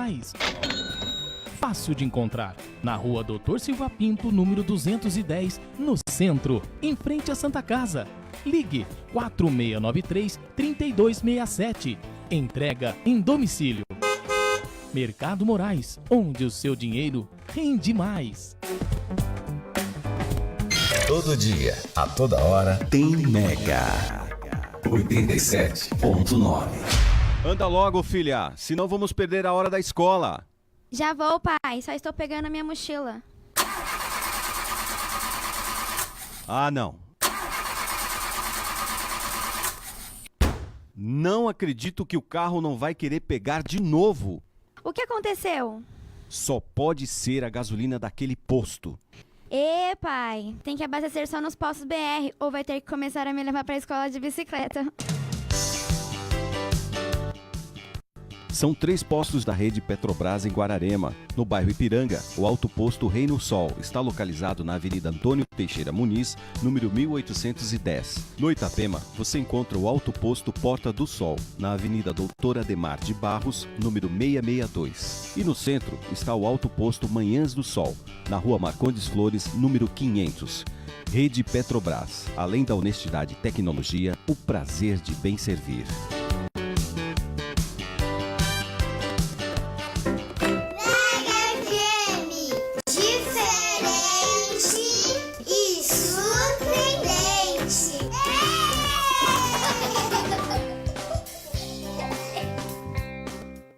mais. Fácil de encontrar, na rua Doutor Silva Pinto, número 210, no centro, em frente à Santa Casa. Ligue 4693-3267. Entrega em domicílio. Mercado Moraes, onde o seu dinheiro rende mais. Todo dia, a toda hora, tem Mega 87.9. Anda logo, filha, senão vamos perder a hora da escola. Já vou, pai. Só estou pegando a minha mochila. Ah, não. Não acredito que o carro não vai querer pegar de novo. O que aconteceu? Só pode ser a gasolina daquele posto. Ê, pai. Tem que abastecer só nos postos BR ou vai ter que começar a me levar para a escola de bicicleta. São 3 postos da rede Petrobras em Guararema. No bairro Ipiranga, o Alto Posto Reino Sol está localizado na Avenida Antônio Teixeira Muniz, número 1810. No Itapema, você encontra o Alto Posto Porta do Sol, na Avenida Doutor Ademar de Barros, número 662. E no centro está o Alto Posto Manhãs do Sol, na Rua Marcondes Flores, número 500. Rede Petrobras. Além da honestidade e tecnologia, o prazer de bem servir.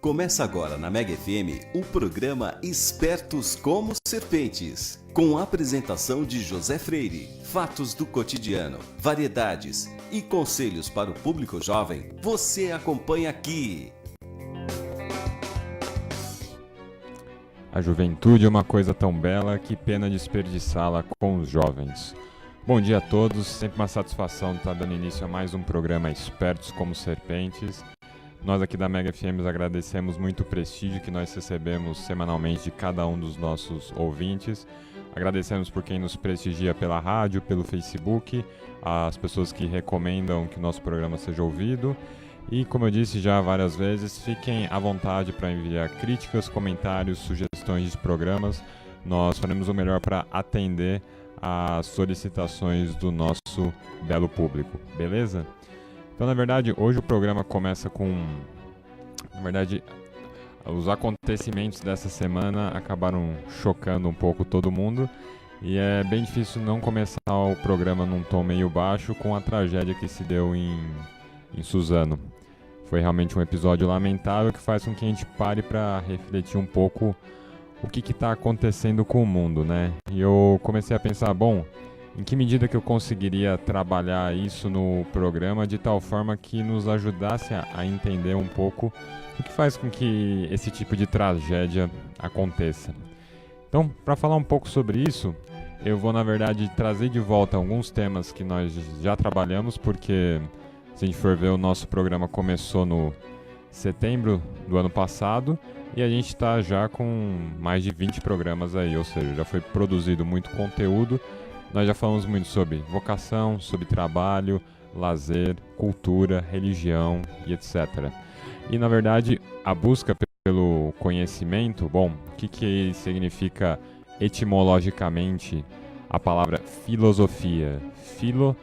Começa agora na Mega FM o programa Espertos como Serpentes, com a apresentação de José Freire, fatos do cotidiano, variedades e conselhos para o público jovem. Você acompanha aqui. A juventude é uma coisa tão bela, que pena desperdiçá-la com os jovens. Bom dia a todos, sempre uma satisfação estar dando início a mais um programa Espertos como Serpentes. Nós aqui da Mega FM agradecemos muito o prestígio que nós recebemos semanalmente de cada um dos nossos ouvintes. Agradecemos por quem nos prestigia pela rádio, pelo Facebook, as pessoas que recomendam que o nosso programa seja ouvido. E, como eu disse já várias vezes, fiquem à vontade para enviar críticas, comentários, sugestões de programas. Nós faremos o melhor para atender às solicitações do nosso belo público, beleza? Então, na verdade, hoje o programa começa com... Na verdade, os acontecimentos dessa semana acabaram chocando um pouco todo mundo. E é bem difícil não começar o programa num tom meio baixo com a tragédia que se deu em Suzano. Foi realmente um episódio lamentável que faz com que a gente pare para refletir um pouco o que está acontecendo com o mundo, né? E eu comecei a pensar, bom... Em que medida que eu conseguiria trabalhar isso no programa de tal forma que nos ajudasse a entender um pouco o que faz com que esse tipo de tragédia aconteça. Então, para falar um pouco sobre isso, eu vou, na verdade, trazer de volta alguns temas que nós já trabalhamos, porque, se a gente for ver, o nosso programa começou no setembro do ano passado e a gente está já com mais de 20 programas aí, ou seja, já foi produzido muito conteúdo. Nós já falamos muito sobre vocação, sobre trabalho, lazer, cultura, religião e etc. E, na verdade, a busca pelo conhecimento, bom, o que significa etimologicamente a palavra filosofia? Filo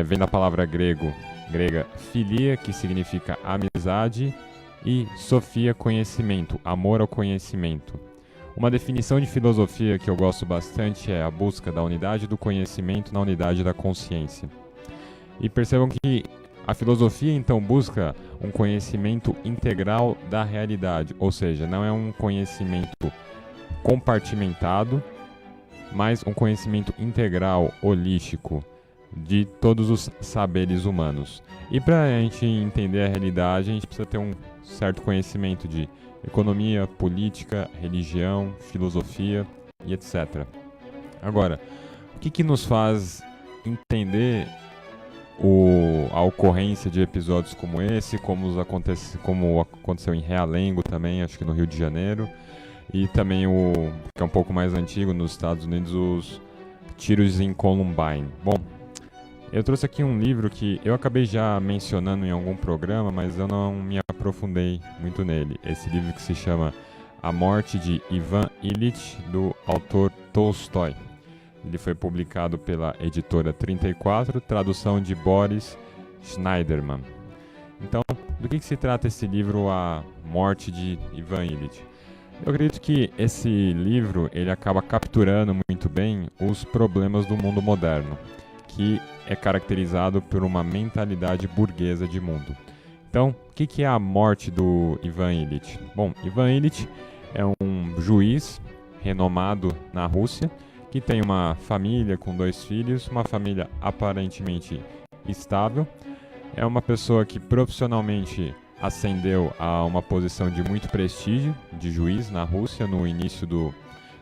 vem da palavra grega filia, que significa amizade, e sofia, conhecimento, amor ao conhecimento. Uma definição de filosofia que eu gosto bastante é a busca da unidade do conhecimento na unidade da consciência. E percebam que a filosofia então busca um conhecimento integral da realidade, ou seja, não é um conhecimento compartimentado, mas um conhecimento integral, holístico, de todos os saberes humanos. E para a gente entender a realidade, a gente precisa ter um certo conhecimento de economia, política, religião, filosofia e etc. Agora, o que nos faz entender a ocorrência de episódios como esse, como aconteceu em Realengo também, acho que no Rio de Janeiro, e também que é um pouco mais antigo, nos Estados Unidos, os tiros em Columbine. Bom, Eu trouxe aqui um livro que eu acabei já mencionando em algum programa, mas eu não me aprofundei muito nele. Esse livro que se chama A Morte de Ivan Ilitch, do autor Tolstói. Ele foi publicado pela editora 34, tradução de Boris Schneiderman. Então, do que se trata esse livro, A Morte de Ivan Ilitch? Eu acredito que esse livro ele acaba capturando muito bem os problemas do mundo moderno, que é caracterizado por uma mentalidade burguesa de mundo. Então, o que é a morte do Ivan Ilitch? Bom, Ivan Ilitch é um juiz renomado na Rússia, que tem uma família com 2 filhos, uma família aparentemente estável. É uma pessoa que profissionalmente ascendeu a uma posição de muito prestígio de juiz na Rússia no início do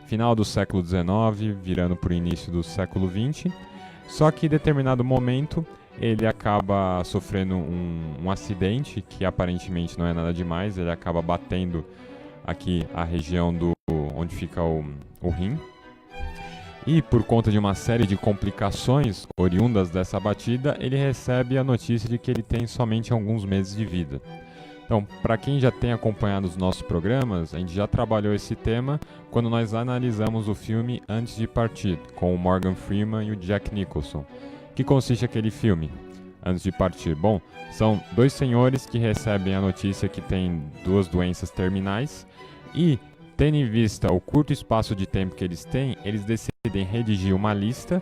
final do século XIX, virando para o início do século XX. Só que em determinado momento ele acaba sofrendo um acidente que aparentemente não é nada demais. Ele acaba batendo aqui a região onde fica o rim. E por conta de uma série de complicações oriundas dessa batida, ele recebe a notícia de que ele tem somente alguns meses de vida. Então, para quem já tem acompanhado os nossos programas, a gente já trabalhou esse tema quando nós analisamos o filme Antes de Partir, com o Morgan Freeman e o Jack Nicholson. Que consiste aquele filme, Antes de Partir? Bom, são 2 senhores que recebem a notícia que têm 2 doenças terminais e, tendo em vista o curto espaço de tempo que eles têm, eles decidem redigir uma lista,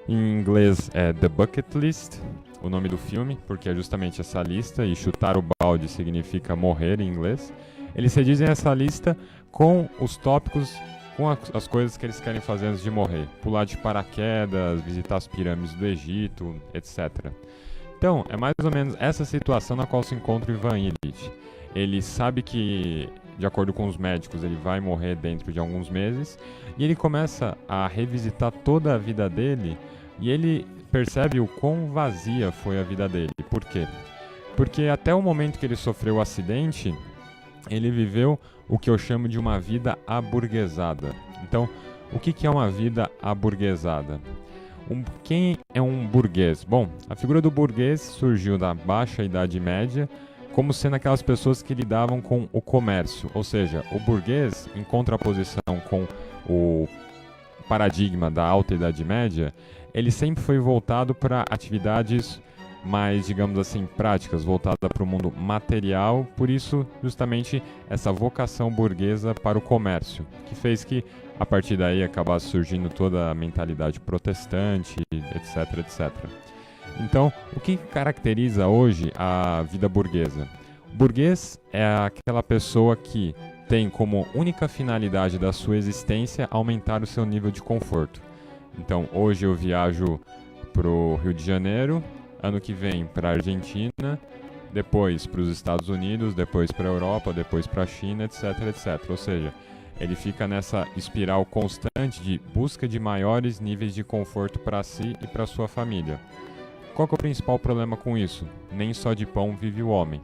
em inglês é The Bucket List, o nome do filme, porque é justamente essa lista, e chutar o balde significa morrer em inglês. Eles redigem essa lista com os tópicos, com as coisas que eles querem fazer antes de morrer. Pular de paraquedas, visitar as pirâmides do Egito, etc. Então, é mais ou menos essa situação na qual se encontra o Ivan Ilitch. Ele sabe que, de acordo com os médicos, ele vai morrer dentro de alguns meses, e ele começa a revisitar toda a vida dele, e ele percebe o quão vazia foi a vida dele. Por quê? Porque até o momento que ele sofreu o acidente, ele viveu o que eu chamo de uma vida aburguesada. Então, o que é uma vida aburguesada? Quem é um burguês? Bom, a figura do burguês surgiu da Baixa Idade Média como sendo aquelas pessoas que lidavam com o comércio. Ou seja, o burguês, em contraposição com o paradigma da Alta Idade Média, ele sempre foi voltado para atividades mais, digamos assim, práticas, voltada para o mundo material. Por isso, justamente, essa vocação burguesa para o comércio, que fez que, a partir daí, acabasse surgindo toda a mentalidade protestante, etc, etc. Então, o que caracteriza hoje a vida burguesa? O burguês é aquela pessoa que tem como única finalidade da sua existência aumentar o seu nível de conforto. Então, hoje eu viajo para o Rio de Janeiro, ano que vem para a Argentina, depois para os Estados Unidos, depois para a Europa, depois para a China, etc, etc. Ou seja, ele fica nessa espiral constante de busca de maiores níveis de conforto para si e para sua família. Qual que é o principal problema com isso? Nem só de pão vive o homem.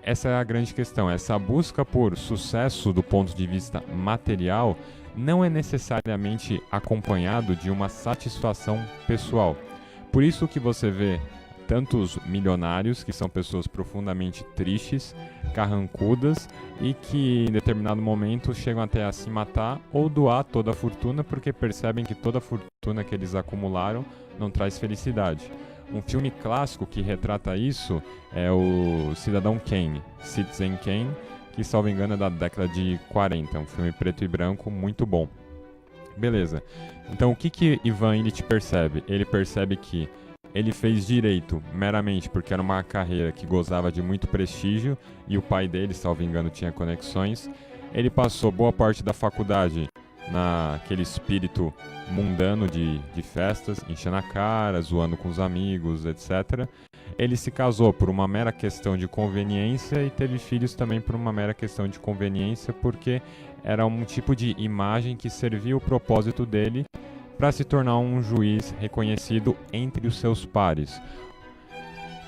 Essa é a grande questão. Essa busca por sucesso do ponto de vista material não é necessariamente acompanhado de uma satisfação pessoal. Por isso que você vê tantos milionários que são pessoas profundamente tristes, carrancudas e que em determinado momento chegam até a se matar ou doar toda a fortuna porque percebem que toda a fortuna que eles acumularam não traz felicidade. Um filme clássico que retrata isso é o Cidadão Kane, Citizen Kane, que, salvo engano, é da década de 40, um filme preto e branco muito bom. Beleza. Então, o que Ivan Ilitch percebe? Ele percebe que ele fez direito meramente porque era uma carreira que gozava de muito prestígio e o pai dele, salvo engano, tinha conexões. Ele passou boa parte da faculdade naquele espírito mundano de festas, enchendo a cara, zoando com os amigos, etc. Ele se casou por uma mera questão de conveniência e teve filhos também por uma mera questão de conveniência, porque era um tipo de imagem que servia o propósito dele para se tornar um juiz reconhecido entre os seus pares.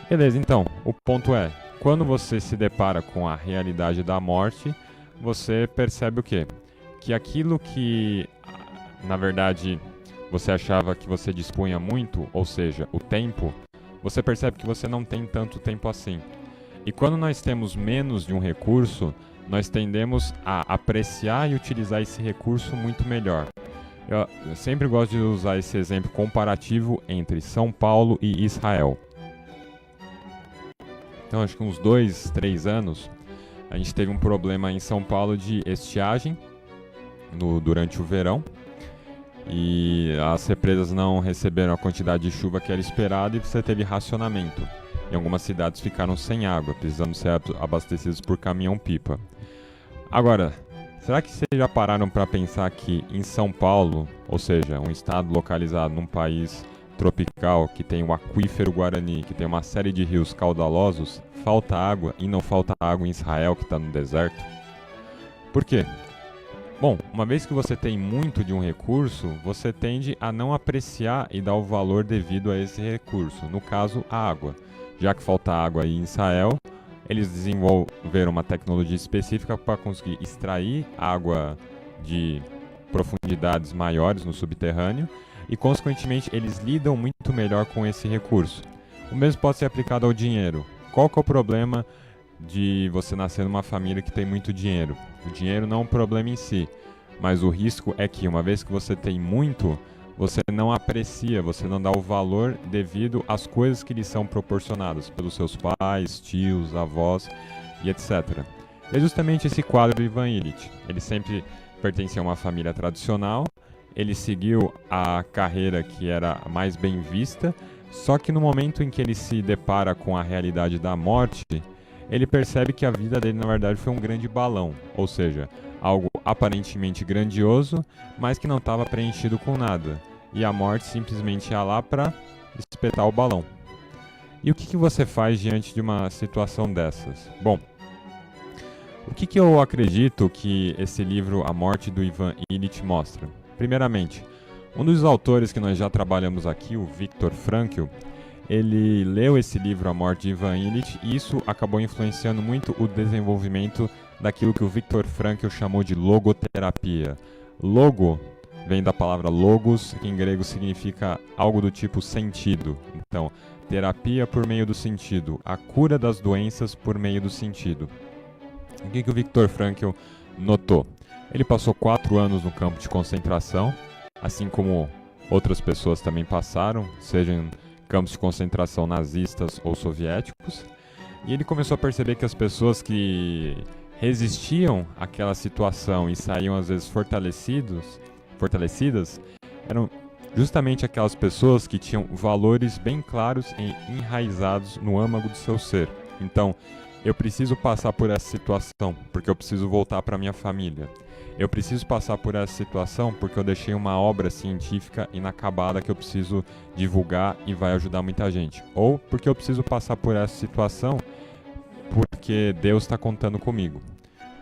Beleza, então, o ponto é, quando você se depara com a realidade da morte, você percebe o quê? Que aquilo que, na verdade, você achava que você dispunha muito, ou seja, o tempo, você percebe que você não tem tanto tempo assim. E quando nós temos menos de um recurso, nós tendemos a apreciar e utilizar esse recurso muito melhor. Eu sempre gosto de usar esse exemplo comparativo entre São Paulo e Israel. Então, acho que uns 2, 3 anos, a gente teve um problema em São Paulo de estiagem durante o verão. E as represas não receberam a quantidade de chuva que era esperada e você teve racionamento. E algumas cidades ficaram sem água, precisando ser abastecidas por caminhão-pipa. Agora, será que vocês já pararam para pensar que em São Paulo, ou seja, um estado localizado num país tropical, que tem o aquífero Guarani, que tem uma série de rios caudalosos, falta água e não falta água em Israel, que está no deserto? Por quê? Bom, uma vez que você tem muito de um recurso, você tende a não apreciar e dar o valor devido a esse recurso, no caso, a água. Já que falta água aí em Israel, eles desenvolveram uma tecnologia específica para conseguir extrair água de profundidades maiores no subterrâneo e, consequentemente, eles lidam muito melhor com esse recurso. O mesmo pode ser aplicado ao dinheiro. Qual que é o problema de você nascer numa família que tem muito dinheiro? O dinheiro não é um problema em si, mas o risco é que, uma vez que você tem muito, você não aprecia, você não dá o valor devido às coisas que lhe são proporcionadas pelos seus pais, tios, avós e etc. É justamente esse quadro do Ivan Illich. Ele sempre pertencia a uma família tradicional, ele seguiu a carreira que era mais bem vista, só que no momento em que ele se depara com a realidade da morte, ele percebe que a vida dele, na verdade, foi um grande balão, ou seja, algo aparentemente grandioso, mas que não estava preenchido com nada. E a morte simplesmente ia lá para espetar o balão. E o que você faz diante de uma situação dessas? Bom, o que eu acredito que esse livro, A Morte do Ivan Illich, mostra? Primeiramente, um dos autores que nós já trabalhamos aqui, o Viktor Frankl, ele leu esse livro, A Morte de Ivan Illich, e isso acabou influenciando muito o desenvolvimento daquilo que o Viktor Frankl chamou de logoterapia. Logo vem da palavra logos, que em grego significa algo do tipo sentido. Então, terapia por meio do sentido, a cura das doenças por meio do sentido. O que o Viktor Frankl notou? Ele passou 4 anos no campo de concentração, assim como outras pessoas também passaram, sejam campos de concentração nazistas ou soviéticos, e ele começou a perceber que as pessoas que resistiam àquela situação e saíam às vezes fortalecidas eram justamente aquelas pessoas que tinham valores bem claros e enraizados no âmago do seu ser. Então, eu preciso passar por essa situação porque eu preciso voltar para minha família. Eu preciso passar por essa situação porque eu deixei uma obra científica inacabada que eu preciso divulgar e vai ajudar muita gente. Ou porque eu preciso passar por essa situação porque Deus está contando comigo.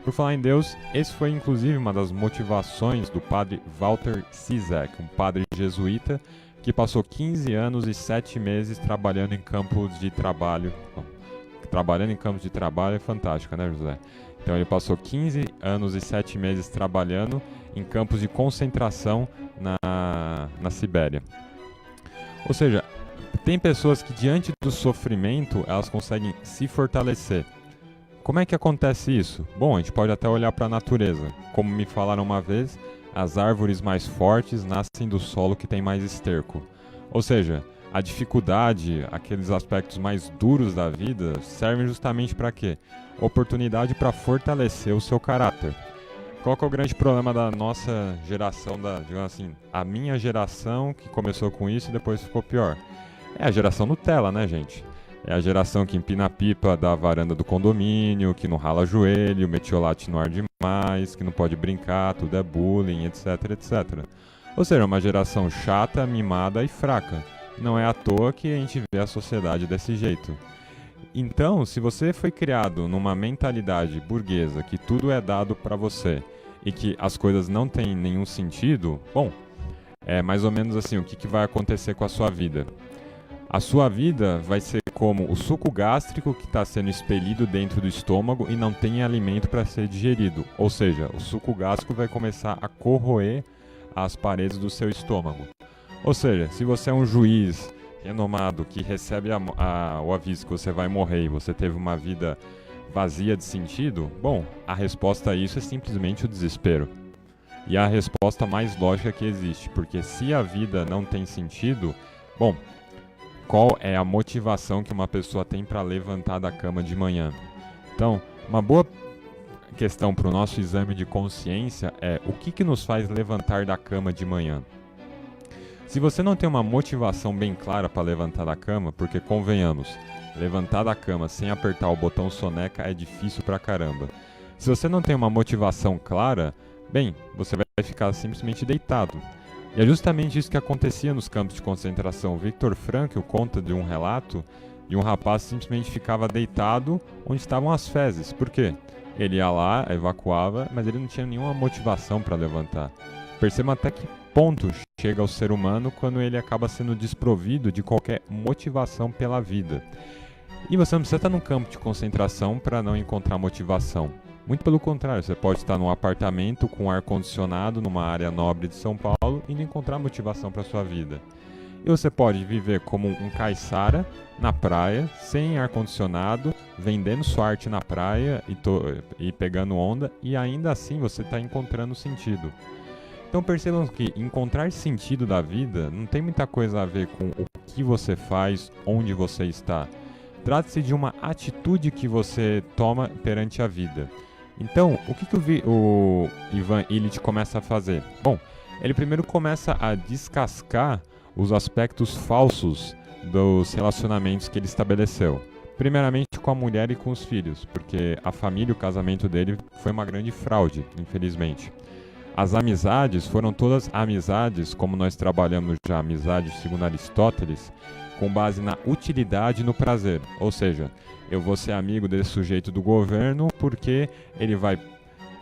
Por falar em Deus, esse foi inclusive uma das motivações do padre Walter Cizek, um padre jesuíta que passou 15 anos e 7 meses trabalhando em campos de trabalho. Bom, trabalhando em campos de trabalho é fantástico, né, José? Então ele passou 15 anos e 7 meses trabalhando em campos de concentração na Sibéria. Ou seja, tem pessoas que diante do sofrimento elas conseguem se fortalecer. Como é que acontece isso? Bom, a gente pode até olhar para a natureza. Como me falaram uma vez, as árvores mais fortes nascem do solo que tem mais esterco. Ou seja, a dificuldade, aqueles aspectos mais duros da vida, servem justamente para quê? Oportunidade para fortalecer o seu caráter. Qual que é o grande problema da nossa geração, digamos assim, a minha geração que começou com isso e depois ficou pior? É a geração Nutella, né, gente? É a geração que empina a pipa da varanda do condomínio, que não rala joelho, metiolate no ar demais, que não pode brincar, tudo é bullying, etc, etc. Ou seja, é uma geração chata, mimada e fraca. Não é à toa que a gente vê a sociedade desse jeito. Então, se você foi criado numa mentalidade burguesa, que tudo é dado para você e que as coisas não têm nenhum sentido, bom, é mais ou menos assim, o que vai acontecer com a sua vida? A sua vida vai ser como o suco gástrico que está sendo expelido dentro do estômago e não tem alimento para ser digerido. Ou seja, o suco gástrico vai começar a corroer as paredes do seu estômago. Ou seja, se você é um juiz renomado que recebe o aviso que você vai morrer e você teve uma vida vazia de sentido, bom, a resposta a isso é simplesmente o desespero. E a resposta mais lógica que existe, porque se a vida não tem sentido, bom, qual é a motivação que uma pessoa tem para levantar da cama de manhã? Então, uma boa questão para o nosso exame de consciência é o que nos faz levantar da cama de manhã? Se você não tem uma motivação bem clara para levantar da cama, porque convenhamos, levantar da cama sem apertar o botão soneca é difícil pra caramba. Se você não tem uma motivação clara, bem, você vai ficar simplesmente deitado. E é justamente isso que acontecia nos campos de concentração. Viktor Frankl conta de um relato de um rapaz que simplesmente ficava deitado onde estavam as fezes. Por quê? Ele ia lá, evacuava, mas ele não tinha nenhuma motivação para levantar. Perceba até que ponto chega ao ser humano quando ele acaba sendo desprovido de qualquer motivação pela vida. E você não precisa estar num campo de concentração para não encontrar motivação. Muito pelo contrário, você pode estar num apartamento com ar-condicionado numa área nobre de São Paulo e não encontrar motivação para sua vida. E você pode viver como um caiçara na praia, sem ar-condicionado, vendendo sua arte na praia e pegando onda, e ainda assim você está encontrando sentido. Então percebam que encontrar sentido da vida não tem muita coisa a ver com o que você faz, onde você está. Trata-se de uma atitude que você toma perante a vida. Então, o que o Ivan Illich começa a fazer? Bom, ele primeiro começa a descascar os aspectos falsos dos relacionamentos que ele estabeleceu. Primeiramente com a mulher e com os filhos, porque a família e o casamento dele foi uma grande fraude, infelizmente. As amizades foram todas amizades, como nós trabalhamos já, amizade segundo Aristóteles, com base na utilidade e no prazer. Ou seja, eu vou ser amigo desse sujeito do governo porque ele vai,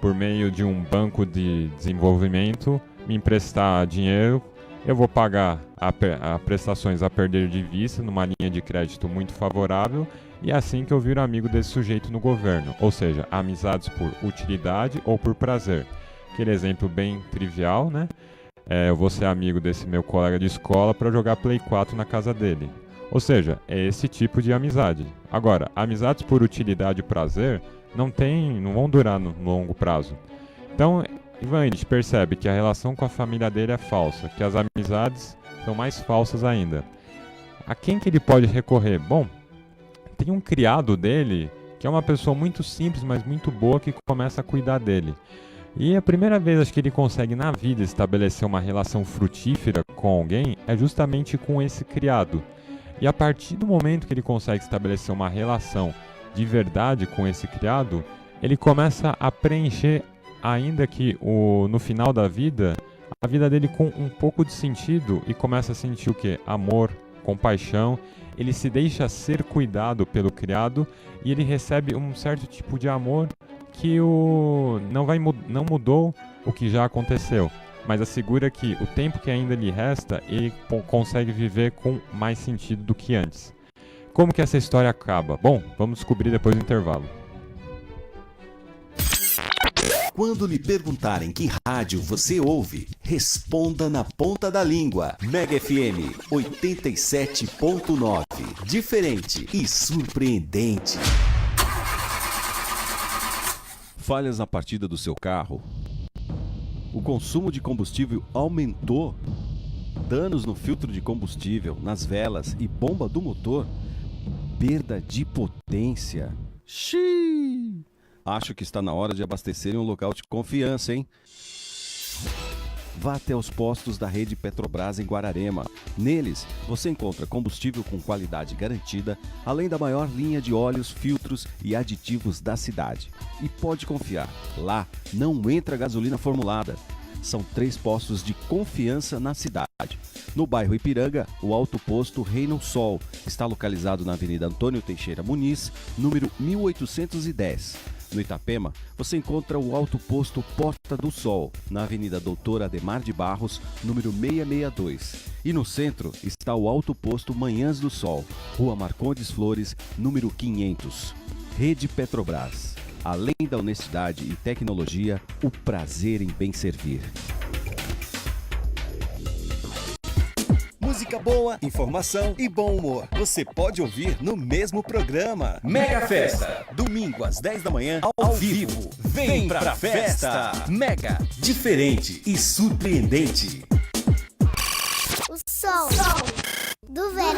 por meio de um banco de desenvolvimento, me emprestar dinheiro. Eu vou pagar a prestações a perder de vista numa linha de crédito muito favorável e é assim que eu viro amigo desse sujeito no governo. Ou seja, amizades por utilidade ou por prazer. Aquele exemplo bem trivial, né? Eu vou ser amigo desse meu colega de escola para jogar Play 4 na casa dele. Ou seja, é esse tipo de amizade. Agora, amizades por utilidade e prazer não vão durar no longo prazo. Então, Ivan Illich percebe que a relação com a família dele é falsa, que as amizades são mais falsas ainda. A quem que ele pode recorrer? Bom, tem um criado dele que é uma pessoa muito simples, mas muito boa, que começa a cuidar dele. E a primeira vez acho que ele consegue na vida estabelecer uma relação frutífera com alguém é justamente com esse criado. E a partir do momento que ele consegue estabelecer uma relação de verdade com esse criado, ele começa a preencher, ainda que no final da vida, a vida dele com um pouco de sentido e começa a sentir o quê? Amor, compaixão. Ele se deixa ser cuidado pelo criado e ele recebe um certo tipo de amor que não mudou o que já aconteceu, mas assegura que o tempo que ainda lhe resta, ele consegue viver com mais sentido do que antes. Como que essa história acaba? Bom, vamos descobrir depois do intervalo. Quando lhe perguntarem que rádio você ouve, responda na ponta da língua. Mega FM 87.9. Diferente e surpreendente. Falhas na partida do seu carro? O consumo de combustível aumentou? Danos no filtro de combustível, nas velas e bomba do motor? Perda de potência? Xiii! Acho que está na hora de abastecer em um local de confiança, hein? Vá até os postos da rede Petrobras em Guararema. Neles, você encontra combustível com qualidade garantida, além da maior linha de óleos, filtros e aditivos da cidade. E pode confiar, lá não entra gasolina formulada. São 3 postos de confiança na cidade. No bairro Ipiranga, o Alto Posto Reino Sol está localizado na Avenida Antônio Teixeira Muniz, número 1810. No Itapema, você encontra o Alto Posto Porta do Sol, na Avenida Doutor Ademar de Barros, número 662. E no centro está o Alto Posto Manhãs do Sol, Rua Marcondes Flores, número 500. Rede Petrobras. Além da honestidade e tecnologia, o prazer em bem servir. Música boa, informação e bom humor. Você pode ouvir no mesmo programa. Mega Festa, domingo às 10 da manhã, ao vivo. Vem pra festa! Mega, diferente e surpreendente. O som do verão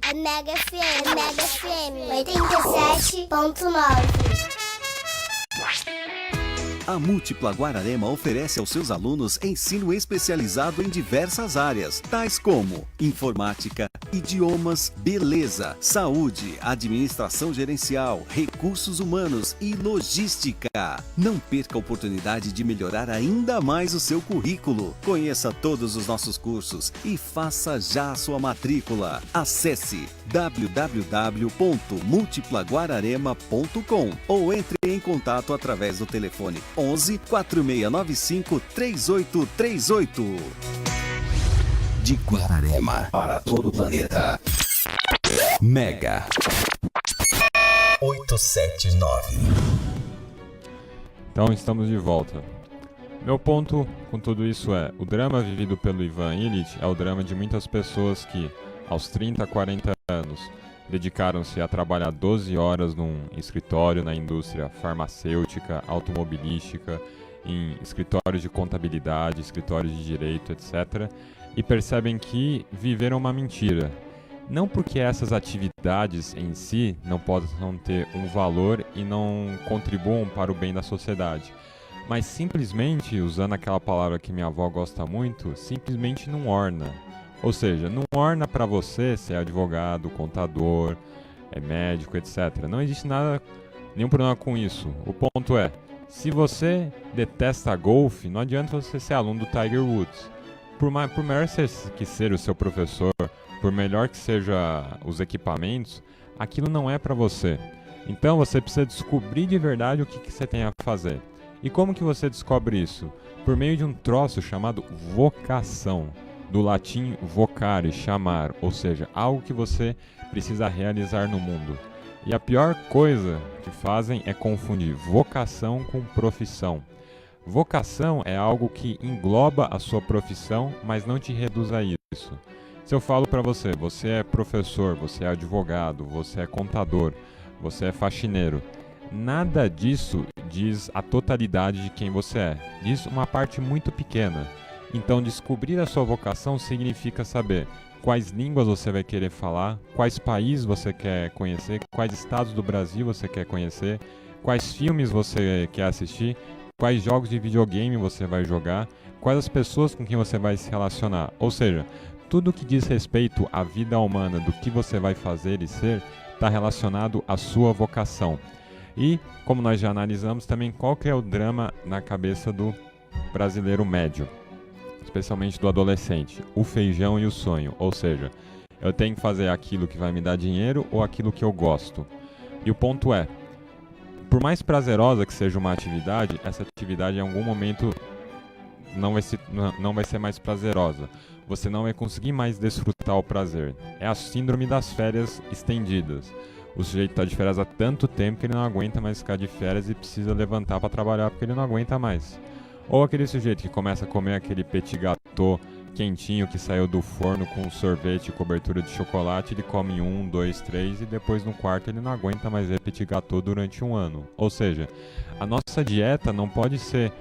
é Mega FM, Mega FM 87.9. A Múltipla Guararema oferece aos seus alunos ensino especializado em diversas áreas, tais como informática, idiomas, beleza, saúde, administração gerencial, recursos humanos e logística. Não perca a oportunidade de melhorar ainda mais o seu currículo. Conheça todos os nossos cursos e faça já a sua matrícula. Acesse www.multiplaguararema.com ou entre em contato através do telefone 11 4695 3838. De Guararema para todo o planeta. Mega 879. Então estamos de volta. Meu ponto com tudo isso é: o drama vivido pelo Ivan Illich é o drama de muitas pessoas que, aos 30, 40 anos, dedicaram-se a trabalhar 12 horas num escritório na indústria farmacêutica, automobilística, em escritórios de contabilidade, escritórios de direito, etc., e percebem que viveram uma mentira. Não porque essas atividades em si não possam ter um valor e não contribuam para o bem da sociedade, mas simplesmente, usando aquela palavra que minha avó gosta muito, simplesmente não orna. Ou seja, não orna para você ser advogado, contador, médico, etc. Não existe nenhum problema com isso. O ponto é, se você detesta golfe, não adianta você ser aluno do Tiger Woods. Por melhor que seja o seu professor, por melhor que sejam os equipamentos, aquilo não é para você. Então você precisa descobrir de verdade o que você tem a fazer. E como que você descobre isso? Por meio de um troço chamado vocação. Do latim vocare, chamar, ou seja, algo que você precisa realizar no mundo. E a pior coisa que fazem é confundir vocação com profissão. Vocação é algo que engloba a sua profissão, mas não te reduz a isso. Se eu falo para você, você é professor, você é advogado, você é contador, você é faxineiro, nada disso diz a totalidade de quem você é. Diz uma parte muito pequena. Então, descobrir a sua vocação significa saber quais línguas você vai querer falar, quais países você quer conhecer, quais estados do Brasil você quer conhecer, quais filmes você quer assistir, quais jogos de videogame você vai jogar, quais as pessoas com quem você vai se relacionar. Ou seja, tudo que diz respeito à vida humana, do que você vai fazer e ser, está relacionado à sua vocação. E, como nós já analisamos também, qual que é o drama na cabeça do brasileiro médio, especialmente do adolescente, o feijão e o sonho, ou seja, eu tenho que fazer aquilo que vai me dar dinheiro ou aquilo que eu gosto. E o ponto é, por mais prazerosa que seja uma atividade, essa atividade em algum momento não vai ser mais prazerosa. Você não vai conseguir mais desfrutar o prazer. É a síndrome das férias estendidas. O sujeito está de férias há tanto tempo que ele não aguenta mais ficar de férias e precisa levantar para trabalhar porque ele não aguenta mais. Ou aquele sujeito que começa a comer aquele petit gâteau quentinho que saiu do forno com sorvete e cobertura de chocolate, ele come 1, 2, 3 e depois no quarto ele não aguenta mais ver petit gâteau durante um ano. Ou seja, a nossa dieta não pode ser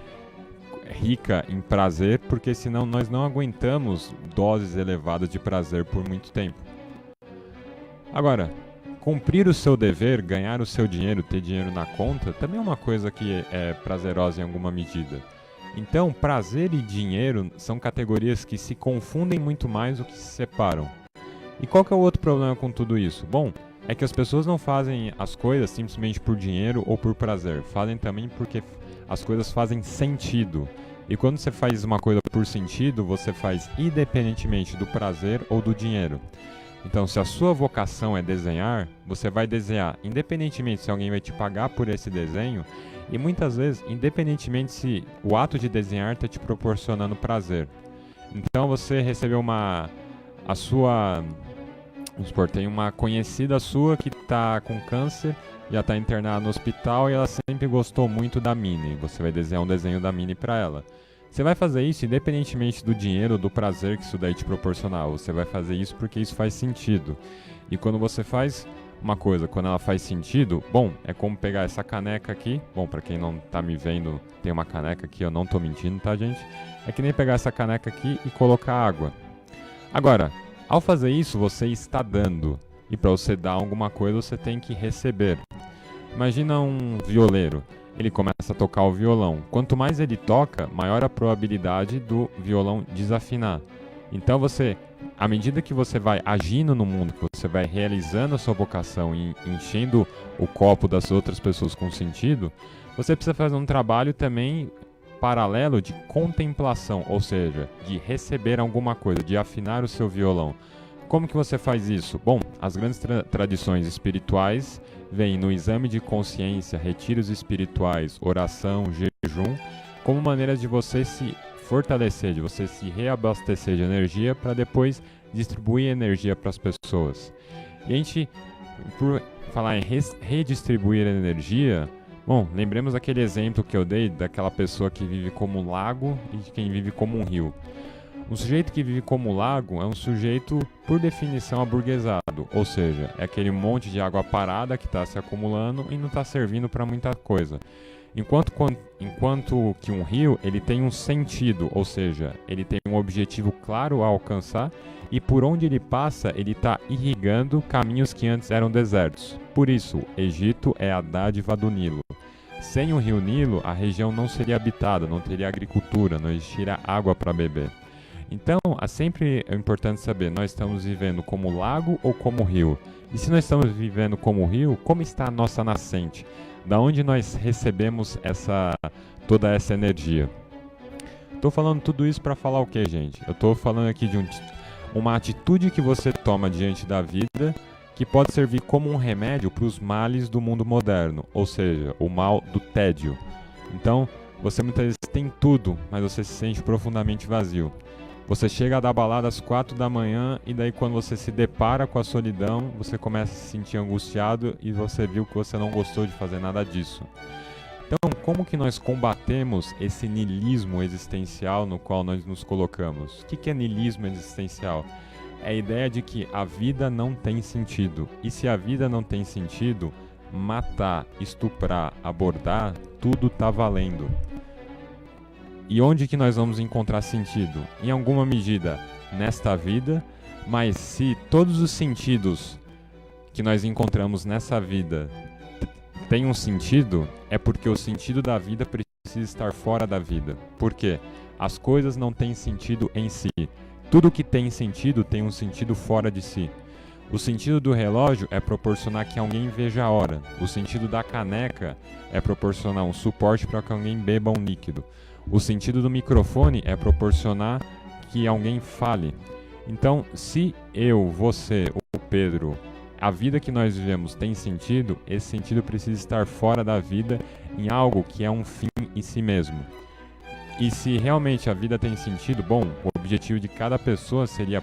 rica em prazer, porque senão nós não aguentamos doses elevadas de prazer por muito tempo. Agora, cumprir o seu dever, ganhar o seu dinheiro, ter dinheiro na conta, também é uma coisa que é prazerosa em alguma medida. Então, prazer e dinheiro são categorias que se confundem muito mais do que se separam. E qual que é o outro problema com tudo isso? Bom, é que as pessoas não fazem as coisas simplesmente por dinheiro ou por prazer. Fazem também porque as coisas fazem sentido. E quando você faz uma coisa por sentido, você faz independentemente do prazer ou do dinheiro. Então, se a sua vocação é desenhar, você vai desenhar independentemente se alguém vai te pagar por esse desenho e muitas vezes, independentemente se o ato de desenhar está te proporcionando prazer. Então, você recebeu vamos supor, tem uma conhecida sua que está com câncer, já está internada no hospital e ela sempre gostou muito da Minnie. Você vai desenhar um desenho da Minnie para ela. Você vai fazer isso independentemente do dinheiro ou do prazer que isso daí te proporcionar. Você vai fazer isso porque isso faz sentido. E quando você faz uma coisa, quando ela faz sentido, bom, é como pegar essa caneca aqui. Bom, pra quem não tá me vendo, tem uma caneca aqui, eu não tô mentindo, tá, gente? É que nem pegar essa caneca aqui e colocar água. Agora, ao fazer isso, você está dando. E para você dar alguma coisa, você tem que receber. Imagina um violeiro. Ele começa a tocar o violão. Quanto mais ele toca, maior a probabilidade do violão desafinar. Então você, à medida que você vai agindo no mundo, que você vai realizando a sua vocação e enchendo o copo das outras pessoas com sentido, você precisa fazer um trabalho também paralelo de contemplação, ou seja, de receber alguma coisa, de afinar o seu violão. Como que você faz isso? Bom, as grandes tradições espirituais vêm no exame de consciência, retiros espirituais, oração, jejum, como maneiras de você se fortalecer, de você se reabastecer de energia para depois distribuir energia para as pessoas. E a gente, por falar em redistribuir energia, bom, lembremos aquele exemplo que eu dei daquela pessoa que vive como um lago e de quem vive como um rio. Um sujeito que vive como lago é um sujeito, por definição, aburguesado, ou seja, é aquele monte de água parada que está se acumulando e não está servindo para muita coisa. Enquanto que um rio, ele tem um sentido, ou seja, ele tem um objetivo claro a alcançar e por onde ele passa, ele está irrigando caminhos que antes eram desertos. Por isso, Egito é a dádiva do Nilo. Sem o rio Nilo, a região não seria habitada, não teria agricultura, não existiria água para beber. Então, sempre é importante saber, nós estamos vivendo como lago ou como rio? E se nós estamos vivendo como rio, como está a nossa nascente? Da onde nós recebemos toda essa energia? Estou falando tudo isso para falar o que, gente? Eu estou falando aqui de uma atitude que você toma diante da vida que pode servir como um remédio para os males do mundo moderno, ou seja, o mal do tédio. Então, você muitas vezes tem tudo, mas você se sente profundamente vazio. Você chega a dar balada às 4 da manhã e daí quando você se depara com a solidão, você começa a se sentir angustiado e você viu que você não gostou de fazer nada disso. Então, como que nós combatemos esse niilismo existencial no qual nós nos colocamos? O que é niilismo existencial? É a ideia de que a vida não tem sentido. E se a vida não tem sentido, matar, estuprar, abordar, tudo está valendo. E onde que nós vamos encontrar sentido? Em alguma medida, nesta vida, mas se todos os sentidos que nós encontramos nessa vida têm um sentido, é porque o sentido da vida precisa estar fora da vida. Por quê? As coisas não têm sentido em si. Tudo que tem sentido tem um sentido fora de si. O sentido do relógio é proporcionar que alguém veja a hora. O sentido da caneca é proporcionar um suporte para que alguém beba um líquido. O sentido do microfone é proporcionar que alguém fale. Então, se eu, você, o Pedro, a vida que nós vivemos tem sentido, esse sentido precisa estar fora da vida em algo que é um fim em si mesmo. E se realmente a vida tem sentido, bom, o objetivo de cada pessoa seria,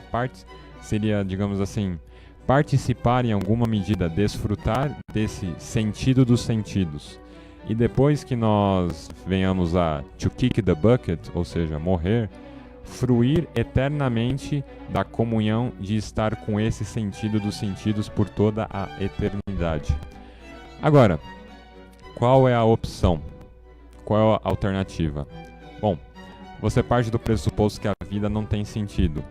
digamos assim, participar em alguma medida, desfrutar desse sentido dos sentidos. E depois que nós venhamos a to kick the bucket, ou seja, morrer, fruir eternamente da comunhão de estar com esse sentido dos sentidos por toda a eternidade. Agora, qual é a opção? Qual é a alternativa? Bom, você parte do pressuposto que a vida não tem sentido.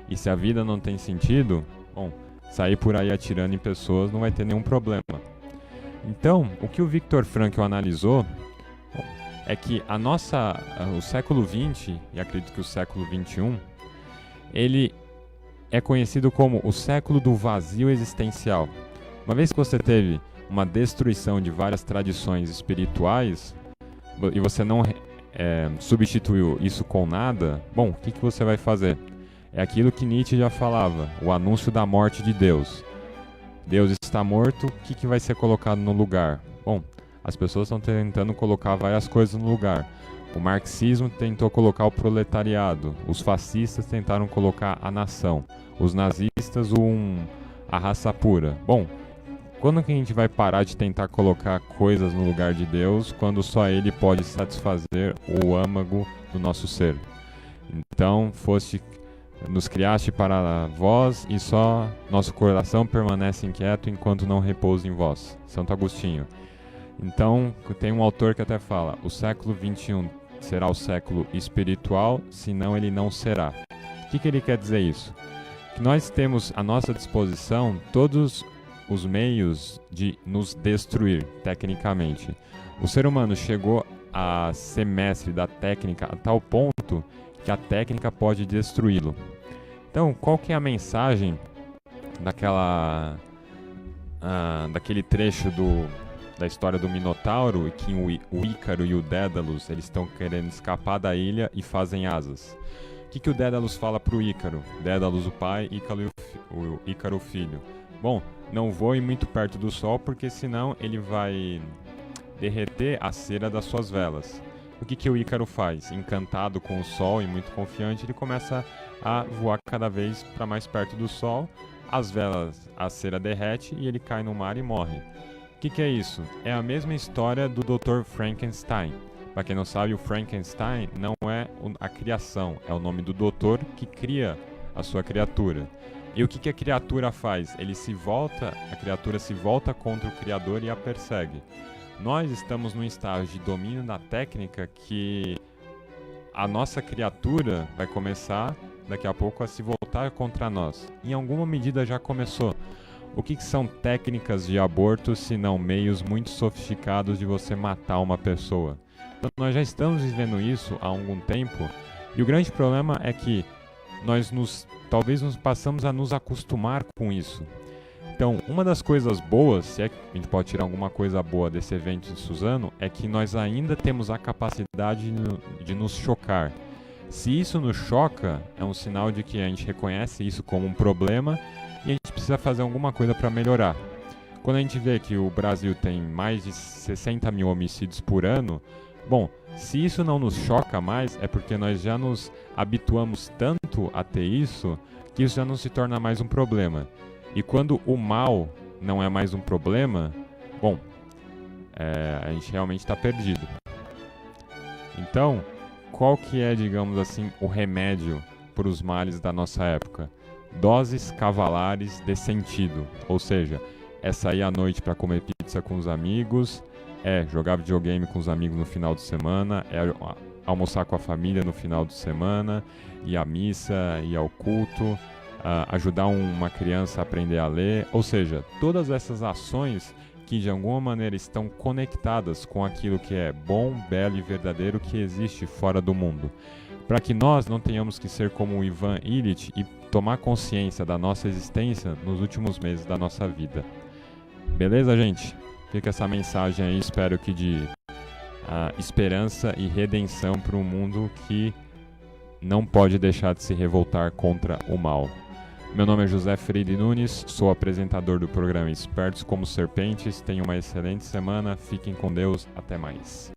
E se a vida não tem sentido, bom, sair por aí atirando em pessoas não vai ter nenhum problema. Então, o que o Viktor Frankl analisou é que o século XX, e acredito que o século XXI, ele é conhecido como o século do vazio existencial. Uma vez que você teve uma destruição de várias tradições espirituais e você não substituiu isso com nada, bom, o que você vai fazer? É aquilo que Nietzsche já falava, o anúncio da morte de Deus. Deus está morto, o que vai ser colocado no lugar? Bom, as pessoas estão tentando colocar várias coisas no lugar. O marxismo tentou colocar o proletariado, os fascistas tentaram colocar a nação, os nazistas a raça pura. Bom, Quando que a gente vai parar de tentar colocar coisas no lugar de Deus, quando só Ele pode satisfazer o âmago do nosso ser? Então, nos criaste para vós e só nosso coração permanece inquieto enquanto não repousa em vós. Santo Agostinho. Então, tem um autor que até fala, o século XXI será o século espiritual, senão ele não será. O que ele quer dizer isso? Que nós temos à nossa disposição todos os meios de nos destruir, tecnicamente. O ser humano chegou a ser mestre da técnica a tal ponto que a técnica pode destruí-lo. Então, qual que é a mensagem daquele trecho da história do Minotauro, que o Ícaro e o Dédalus eles estão querendo escapar da ilha e fazem asas? O que o Dédalus fala para o Ícaro? Dédalus o pai, o Ícaro o filho. Bom, não voe muito perto do sol, porque senão ele vai derreter a cera das suas velas. O que o Ícaro faz? Encantado com o sol e muito confiante, ele começa a voar cada vez para mais perto do sol. As velas, a cera derrete e ele cai no mar e morre. O que é isso? É a mesma história do Dr. Frankenstein. Para quem não sabe, o Frankenstein não é a criação, é o nome do doutor que cria a sua criatura. E o que a criatura faz? A criatura se volta contra o Criador e a persegue. Nós estamos num estágio de domínio da técnica que a nossa criatura vai começar, daqui a pouco, a se voltar contra nós. Em alguma medida já começou. O que são técnicas de aborto, se não meios muito sofisticados de você matar uma pessoa? Então, nós já estamos vivendo isso há algum tempo, e o grande problema é que talvez nos passamos a nos acostumar com isso. Então, uma das coisas boas, se é que a gente pode tirar alguma coisa boa desse evento de Suzano, é que nós ainda temos a capacidade de nos chocar. Se isso nos choca, é um sinal de que a gente reconhece isso como um problema e a gente precisa fazer alguma coisa para melhorar. Quando a gente vê que o Brasil tem mais de 60 mil homicídios por ano, bom, se isso não nos choca mais, é porque nós já nos habituamos tanto a ter isso, que isso já não se torna mais um problema. E quando o mal não é mais um problema, bom, a gente realmente está perdido. Então, qual que é, digamos assim, o remédio para os males da nossa época? Doses cavalares de sentido, ou seja, é sair à noite para comer pizza com os amigos, é jogar videogame com os amigos no final de semana, é almoçar com a família no final de semana, ir à missa, ir ao culto, ajudar uma criança a aprender a ler, ou seja, todas essas ações que de alguma maneira estão conectadas com aquilo que é bom, belo e verdadeiro que existe fora do mundo. Para que nós não tenhamos que ser como o Ivan Illich e tomar consciência da nossa existência nos últimos meses da nossa vida. Beleza, gente? Fica essa mensagem aí, espero que de esperança e redenção para um mundo que não pode deixar de se revoltar contra o mal. Meu nome é José Freire Nunes, sou apresentador do programa Espertos como Serpentes. Tenham uma excelente semana, fiquem com Deus, até mais.